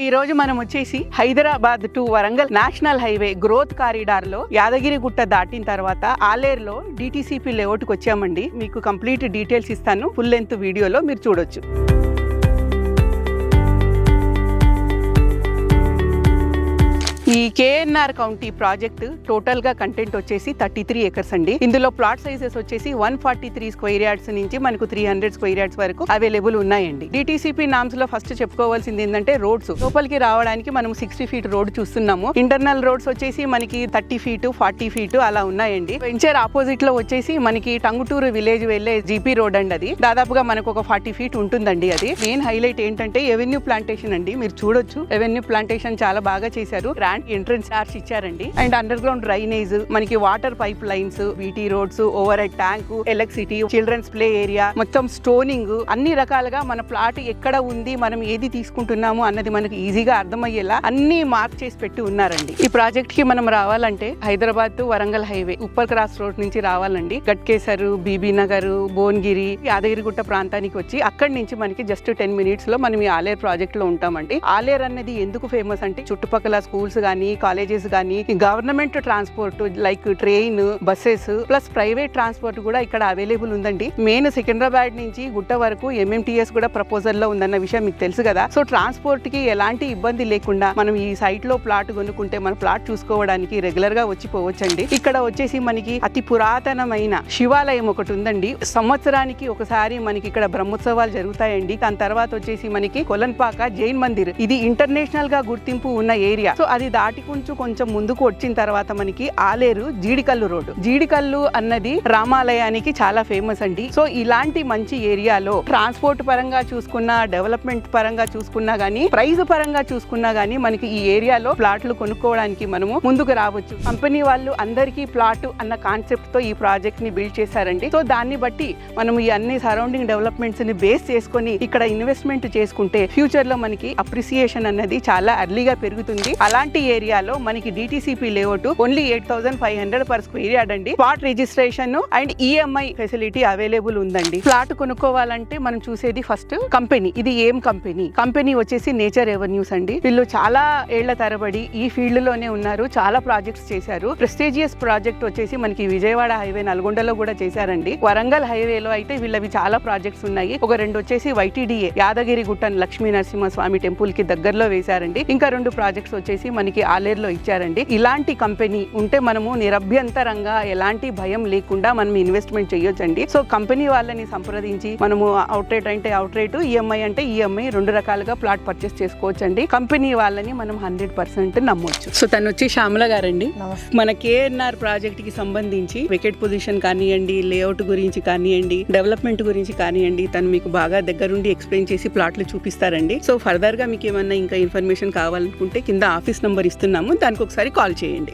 ఈ రోజు మనం వచ్చేసి Hyderabad to Warangal national highway growth corridor లో యాదగిరిగుట్ట దాటిన తర్వాత ఆలేరులో డిటిసిపి లేఅవుట్ కి వచ్చామండి. మీకు కంప్లీట్ డీటెయిల్స్ ఇస్తాను, ఫుల్ లెంత్ వీడియోలో మీరు చూడొచ్చు. ఈ కేఎన్ఆర్ కౌంటీ ప్రాజెక్ట్ టోటల్ గా కంటెంట్ వచ్చేసి 33 ఏకర్స్ అండి. ఇందులో ప్లాట్ సైజెస్ వచ్చేసి 143 స్క్వేర్ యార్డ్స్ నుంచి మనకు 300 స్క్వేర్ యార్డ్స్ వరకు అవైలబుల్ ఉన్నాయండి. డిటిసిపి నామ్స్ లో ఫస్ట్ చెప్పుకోవాల్సింది ఏంటంటే రోడ్స్. లోపలికి రావడానికి మనం 60 ఫీట్ రోడ్ చూస్తున్నాము. ఇంటర్నల్ రోడ్స్ వచ్చేసి మనకి 30 ఫీట్ 40 ఫీట్ అలా ఉన్నాయండి. వెంచర్ ఆపోజిట్ లో వచ్చేసి మనకి టంగుటూరు విలేజ్ వెళ్లే జీపీ రోడ్ అండి. అది దాదాపుగా మనకు ఒక 40 ఫీట్ ఉంటుందండి. అది మెయిన్ హైలైట్ ఏంటంటే ఎవెన్యూ ప్లాంటేషన్ అండి. మీరు చూడొచ్చు, ఎవెన్యూ ప్లాంటేషన్ చాలా బాగా చేశారు. ఎంట్రన్స్ ఆర్చ్ ఇచ్చారండి. అండ్ అండర్ గ్రౌండ్ డ్రైనేజ్, మనకి water pipe lines, BT roads, overhead tank, electricity, children's play area, మొత్తం స్టోనింగ్, అన్ని రకాలుగా మన ప్లాట్ ఎక్కడ ఉంది, మనం ఏది తీసుకుంటున్నాము అన్నది మనకి ఈజీగా అర్థమయ్యేలా అన్ని మార్క్ చేసి పెట్టి ఉన్నారండి. ఈ ప్రాజెక్ట్ కి మనం రావాలంటే Hyderabad to Warangal highway Uppal cross road నుంచి రావాలండి. గట్కేసర్, బీబీ నగర్, భువనగిరి, యాదగిరిగుట్ట ప్రాంతానికి వచ్చి అక్కడి నుంచి మనకి జస్ట్ 10 మినిట్స్ లో మనం ఈ ఆలేరు ప్రాజెక్ట్ లో ఉంటామండి. ఆలేరు అనేది ఎందుకు ఫేమస్ అంటే చుట్టుపక్కల స్కూల్స్ గానీ, కాలేజెస్ గానీ, government transport like train, buses plus private transport కూడా ఇక్కడ అవైలబుల్ ఉందండి. మెయిన్ సికింద్రాబాద్ నుంచి గుట్ట వరకు ఎంఎంటీఎస్ కూడా ప్రపోజల్ లో ఉందన్న విషయం మీకు తెలుసు కదా. సో ట్రాన్స్పోర్ట్ కి ఎలాంటి ఇబ్బంది లేకుండా మనం ఈ సైట్ లో ప్లాట్ కొనుక్కుంటే మన ప్లాట్ చూసుకోవడానికి రెగ్యులర్ గా వచ్చిపోవచ్చండి. ఇక్కడ వచ్చేసి మనకి అతి పురాతనమైన శివాలయం ఒకటి ఉందండి. సంవత్సరానికి ఒకసారి మనకి ఇక్కడ బ్రహ్మోత్సవాలు జరుగుతాయండి. దాని తర్వాత వచ్చేసి మనకి కొలన్పాక జైన్ మందిర్, ఇది ఇంటర్నేషనల్ గా గుర్తింపు ఉన్న ఏరియా. సో అది దాటికుంటూ కొంచెం ముందుకు వచ్చిన తర్వాత మనకి ఆలేరు జీడికల్లు రోడ్డు. జీడికల్లు అన్నది రామాలయానికి చాలా ఫేమస్ అండి. సో ఇలాంటి మంచి ఏరియాలో ట్రాన్స్పోర్ట్ పరంగా చూసుకున్నా, డెవలప్మెంట్ పరంగా చూసుకున్నా గానీ, ప్రైజ్ పరంగా చూసుకున్నా గానీ మనకి ఈ ఏరియాలో ప్లాట్లు కొనుక్కోవడానికి మనము ముందుకు రావచ్చు. కంపెనీ వాళ్ళు అందరికీ ప్లాట్ అన్న కాన్సెప్ట్ తో ఈ ప్రాజెక్ట్ ని బిల్డ్ చేశారండి. సో దాన్ని బట్టి మనం ఈ అన్ని సరౌండింగ్ డెవలప్మెంట్స్ ని బేస్ చేసుకొని ఇక్కడ ఇన్వెస్ట్మెంట్ చేసుకుంటే ఫ్యూచర్ లో మనకి అప్రిసియేషన్ అన్నది చాలా ఎర్లీగా పెరుగుతుంది. అలాంటి ఏరియాలో మనకి DTCP layout only 8,500 per square yard అండి. Spot registration and EMI facility available ఉందండి. ప్లాట్ కొనుక్కోవాలంటే మనం చూసేది ఫస్ట్ కంపెనీ. ఇది ఏం కంపెనీ? కంపెనీ వచ్చేసి నేచర్ రెవెన్యూస్ అండి. వీళ్ళు చాలా ఏళ్ల తరబడి ఈ ఫీల్డ్ లోనే ఉన్నారు. చాలా ప్రాజెక్ట్స్ చేశారు. ప్రెస్టీజియస్ ప్రాజెక్ట్ వచ్చేసి మనకి విజయవాడ హైవే నల్గొండలో కూడా చేశారండి. వరంగల్ హైవేలో అయితే వీళ్ళవి చాలా ప్రాజెక్ట్స్ ఉన్నాయి. ఒక 2 వచ్చేసి వైటీడీఏ యాదగిరిగుట్ట లక్ష్మీ నరసింహస్వామి టెంపుల్ కి దగ్గరలో వేశారండి. ఇంకా 2 ప్రాజెక్ట్స్ వచ్చేసి మనకి ఆలేరులో ఇచ్చారండి. ఇలాంటి కంపెనీ ఉంటే మనము నిరభ్యంతరంగా ఎలాంటి భయం లేకుండా మనం ఇన్వెస్ట్మెంట్ చేయొచ్చండి. సో కంపెనీ వాళ్ళని సంప్రదించి మనము అవుట్రేట్ అంటే అవుట్రేట్, ఈఎంఐ అంటే ఈఎంఐ 2 రకాలుగా ప్లాట్ పర్చేస్ చేసుకోవచ్చండి. కంపెనీ వాళ్ళని మనం 100% నమ్మొచ్చు. సో తను వచ్చి శ్యామల గారండి. మన కేఎన్ఆర్ ప్రాజెక్ట్ కి సంబంధించి వికెట్ పొజిషన్ కానివ్వండి, లేఅవుట్ గురించి కానివ్వండి, డెవలప్మెంట్ గురించి కానివ్వండి, తను మీకు బాగా దగ్గరుండి ఎక్స్ప్లెయిన్ చేసి ప్లాట్లు చూపిస్తారండి. సో ఫర్దర్ గా మీకు ఏమన్నా ఇంకా ఇన్ఫర్మేషన్ కావాలనుకుంటే కింద ఆఫీస్ నంబర్ ఇస్తున్నాము, దానికి ఒకసారి కాల్ చేయండి.